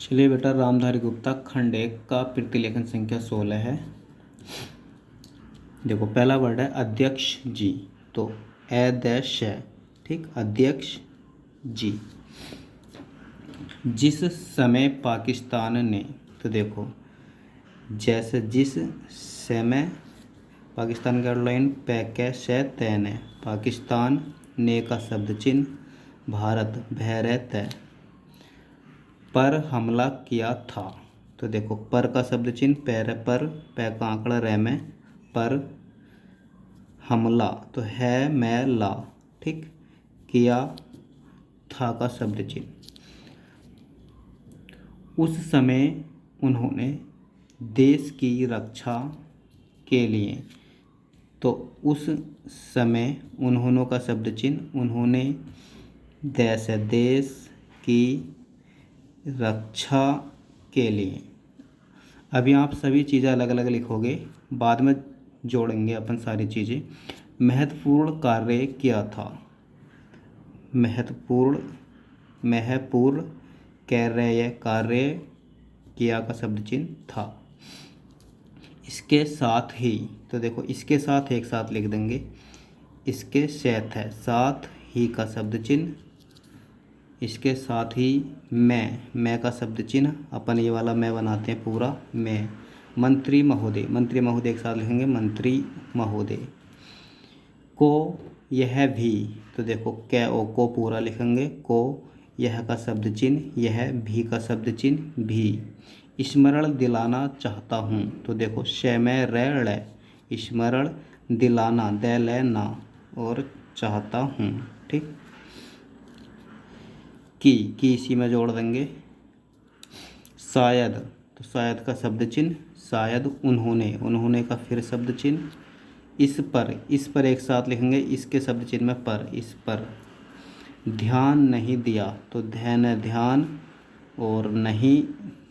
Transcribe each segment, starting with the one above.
चलिए बेटा, रामधारी गुप्ता खंड एक का प्रतिलेखन संख्या 16 है। देखो, पहला वर्ड है अध्यक्ष जी, तो अध्यक्ष है, ठीक। अध्यक्ष जी। जिस समय पाकिस्तान ने, तो देखो जैसे जिस समय पाकिस्तान का लाइन पैके से तैन है, पाकिस्तान ने का शब्द चिन्ह भारत भैरय तय पर हमला किया था। तो देखो पर का शब्द चिन्ह पैर पर, पै का आंकड़ा रह में, पर हमला तो है मैं ला, ठीक। किया था का शब्द चिन्ह। उस समय उन्होंने देश की रक्षा के लिए, तो उस समय उन्होंने का शब्द चिन्ह उन्होंने देश है, देश की रक्षा के लिए। अभी आप सभी चीज़ें अलग अलग लिखोगे, बाद में जोड़ेंगे अपन सारी चीज़ें। महत्वपूर्ण कार्य किया था, महत्वपूर्ण कार्य किया का शब्द चिन्ह था। इसके साथ ही, तो देखो इसके साथ एक साथ लिख देंगे, इसके साथ है, साथ ही का शब्द चिन्ह, इसके साथ ही मैं का शब्द चिन्ह, अपन ये वाला मैं बनाते हैं पूरा मैं। मंत्री महोदय, मंत्री महोदय एक साथ लिखेंगे, मंत्री महोदय। को यह भी, तो देखो कै ओ को पूरा लिखेंगे, को यह का शब्द चिन्ह, यह भी का शब्द चिन्ह भी। स्मरण दिलाना चाहता हूँ, तो देखो शय रै, स्मरण दिलाना दे लेना और चाहता हूँ, ठीक। की इसी में जोड़ देंगे। शायद, तो शायद का शब्द चिन्ह, शायद उन्होंने का फिर शब्द चिन्ह। इस पर एक साथ लिखेंगे, इसके शब्द चिन्ह में पर, इस पर। ध्यान नहीं दिया, तो ध्यान और नहीं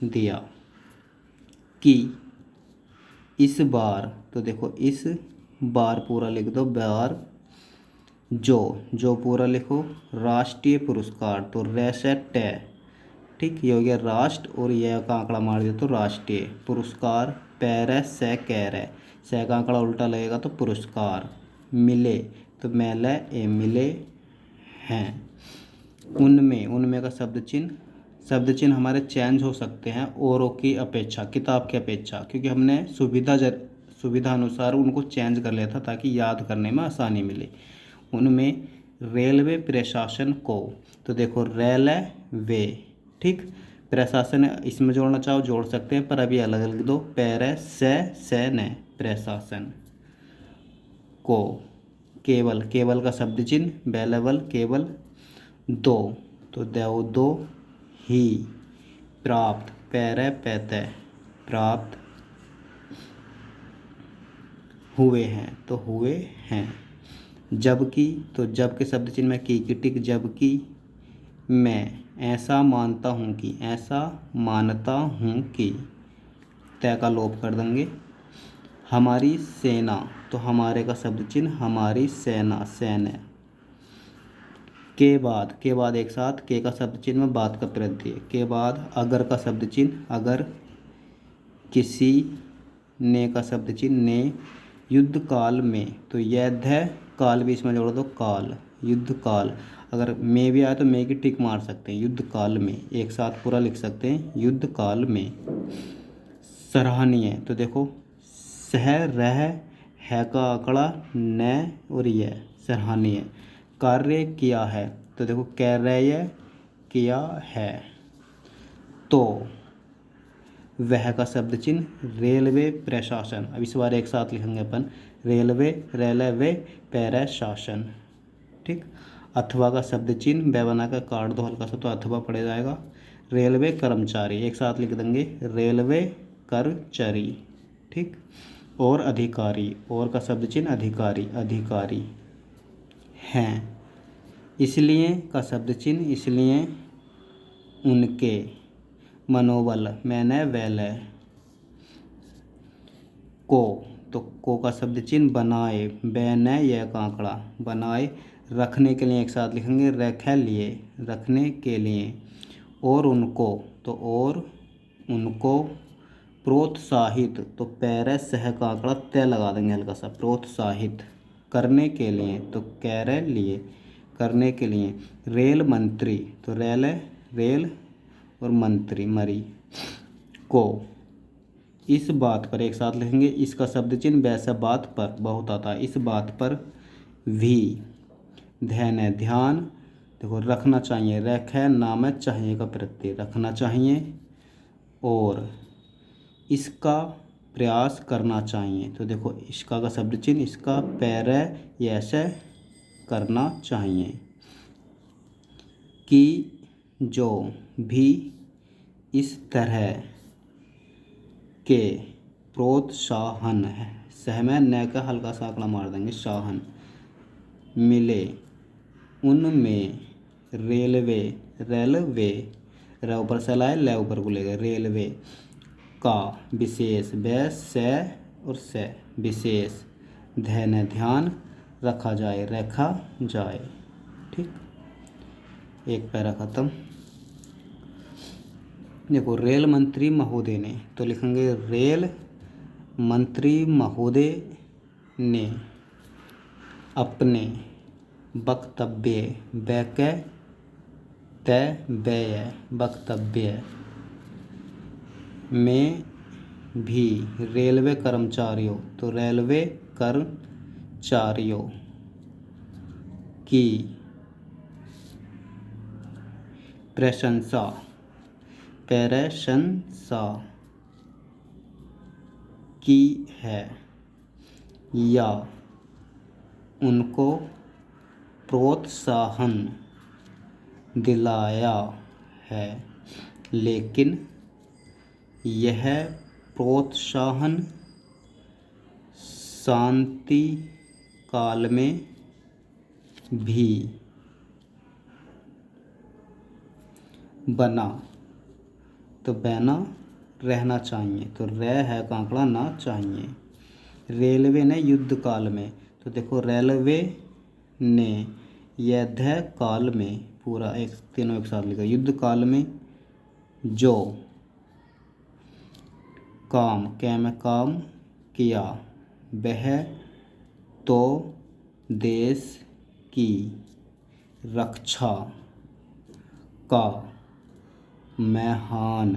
दिया। कि इस बार, तो देखो इस बार पूरा लिख दो, बार। जो पूरा लिखो। राष्ट्रीय पुरस्कार, तो रेसेट, ठीक। ये हो गया राष्ट्र, और यह का आंकड़ा मार दिया तो राष्ट्रीय पुरस्कार। पैर से कह रहे, से का आंकड़ा उल्टा लगेगा तो पुरस्कार। मिले, तो मेले ए मिले हैं। उनमें का शब्द चिन्ह हमारे चेंज हो सकते हैं औरों की अपेक्षा, किताब की अपेक्षा, क्योंकि हमने सुविधा अनुसार उनको चेंज कर लिया था ताकि याद करने में आसानी मिले। उनमें रेलवे प्रशासन को, तो देखो रेलवे, ठीक। प्रशासन इसमें जोड़ना चाहो जोड़ सकते हैं, पर अभी अलग अलग दो। पैर से न प्रशासन को। केवल का शब्द चिन्ह बेलेवल, केवल। दो, तो दो ही। प्राप्त, पैर पैते, प्राप्त हुए हैं, तो हुए हैं। जबकि, तो जब के शब्द चिन्ह में की टिक। जबकि मैं ऐसा मानता हूँ कि, ऐसा मानता हूँ कि, तय का लोप कर देंगे। हमारी सेना, तो हमारे का शब्द चिन्ह हमारी सेना, सैन्य। के बाद एक साथ, के का शब्द चिन्ह में बाद का प्रत्यय। के बाद अगर का शब्द चिन्ह, अगर। किसी ने का शब्द चिन्ह, ने। युद्ध काल में, तो यह काल भी इसमें जोड़ दो, काल, युद्ध काल। अगर में भी आए तो में की टिक मार सकते हैं, युद्ध काल में एक साथ पूरा लिख सकते हैं, युद्ध काल में। सराहनीय, तो देखो सह रह है का आंकड़ा न और यह, सराहनीय। कार्य किया है, तो देखो कार्य किया है। तो वह का शब्द चिन्ह रेलवे प्रशासन, अब इस बार एक साथ लिखेंगे अपन, रेलवे प्रशासन, ठीक। अथवा का शब्द चिन्ह बै बना कर काट दो हल्का सा, तो अथवा पड़ जाएगा। रेलवे कर्मचारी एक साथ लिख देंगे, रेलवे कर्मचारी, ठीक। और अधिकारी, और का शब्द चिन्ह अधिकारी हैं। इसलिए का शब्द चिन्ह, इसलिए उनके। मनोबल, मैंने वैले। तो को का शब्द चिन्ह बनाए, बैन यह का आंकड़ा, बनाए। रखने के लिए एक साथ लिखेंगे, रख लिए, रखने के लिए। और उनको, तो और उनको प्रोत्साहित, तो पैरे सह का आंकड़ा तय लगा देंगे हल्का सा, प्रोत्साहित करने के लिए, तो कैरे लिए, करने के लिए रेल मंत्री, तो रेल है रेल और मंत्री मरी को, इस बात पर एक साथ लिखेंगे, इसका शब्द चिन्ह वैसा बात पर बहुत आता है, इस बात पर भी, ध्यान है ध्यान, देखो रखना चाहिए, रख है नाम है चाहिए का प्रत्यय, रखना चाहिए, और इसका प्रयास करना चाहिए, तो देखो इसका शब्द चिन्ह, इसका पैर ये ऐसे करना चाहिए, कि जो भी इस तरह के प्रोत्साहन है, सह में न का हल्का सा आंकड़ा मार देंगे, साहन मिले उनमें रेलवे, रेलवे र ऊपर से लाए, ले ऊपर को लेगा, रेलवे का विशेष, व से और से विशेष ध्यान ध्यान रखा जाए, रखा जाए। ठीक, एक पैरा खत्म। देखो रेल मंत्री महोदय ने, तो लिखेंगे रेल मंत्री महोदय ने अपने वक्तव्य, वैके तय व्यय, वक्तव्य में भी रेलवे कर्मचारियों, तो रेलवे कर्मचारियों की प्रशंसा, प्रशंसा की है, या उनको प्रोत्साहन दिलाया है, लेकिन यह प्रोत्साहन शांति काल में भी बना, तो बना रहना चाहिए, तो रह है का आंकड़ा ना चाहिए। रेलवे ने युद्ध काल में, तो देखो रेलवे ने युद्ध काल में, पूरा एक तीनों एक साथ लिखा, युद्ध काल में जो काम, क्या में काम किया, वह तो देश की रक्षा का महान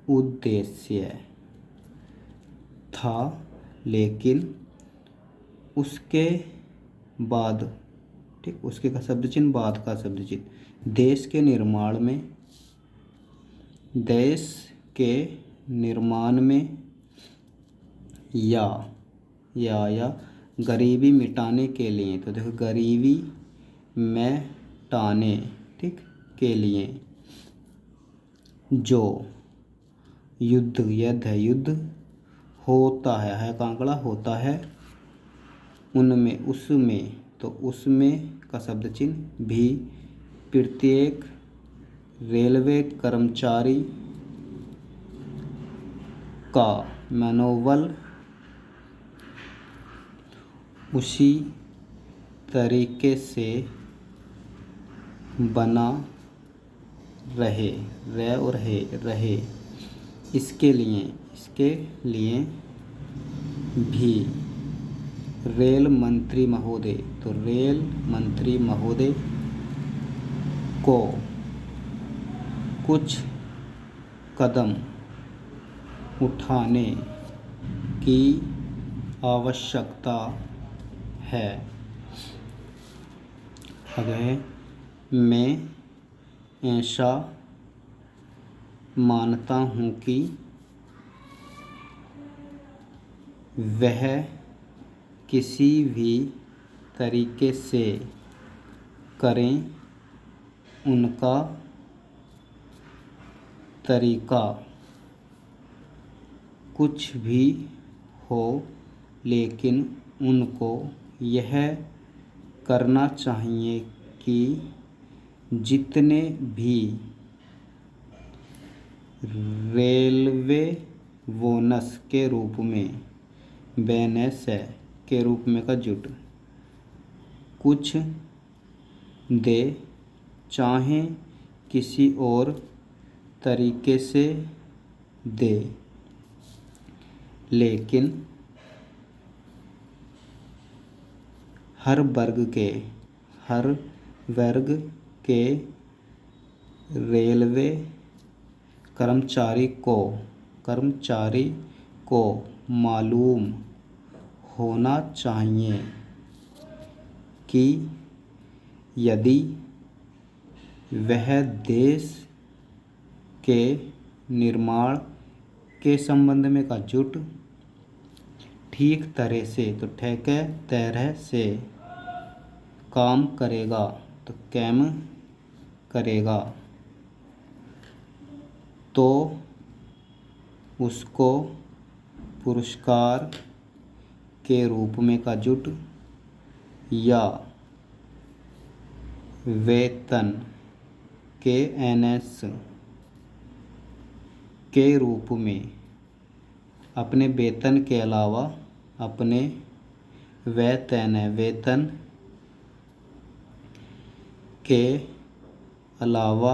उद्देश्य था, लेकिन उसके बाद, ठीक, उसके का शब्द चिन्ह, बाद का शब्द चिन्ह, देश के निर्माण में, देश के निर्माण में, या गरीबी मिटाने के लिए, तो देखो गरीबी मिटाने, ठीक, के लिए जो युद्ध, युद्ध है युद्ध होता है का आंकड़ा होता है, उनमें, उसमें, तो उसमें का शब्द चिन्ह भी प्रत्येक रेलवे कर्मचारी का मनोबल उसी तरीके से बना रहे, रहे और रहे, इसके लिए भी रेल मंत्री महोदय, तो रेल मंत्री महोदय को कुछ कदम उठाने की आवश्यकता है, अगर मैं ऐसा मानता हूँ कि वह किसी भी तरीके से करें, उनका तरीका कुछ भी हो, लेकिन उनको यह करना चाहिए कि जितने भी रेलवे बोनस के रूप में, बोनस के रूप में का जुट कुछ दे, चाहे किसी और तरीके से दे, लेकिन हर वर्ग के रेलवे कर्मचारी को मालूम होना चाहिए कि यदि वह देश के निर्माण के संबंध में एकजुट ठीक तरह से, तो ठेके तरह से काम करेगा, तो कैम करेगा, तो उसको पुरस्कार के रूप में एकजुट या वेतन के एनएस के रूप में अपने वेतन के अलावा वेतन के अलावा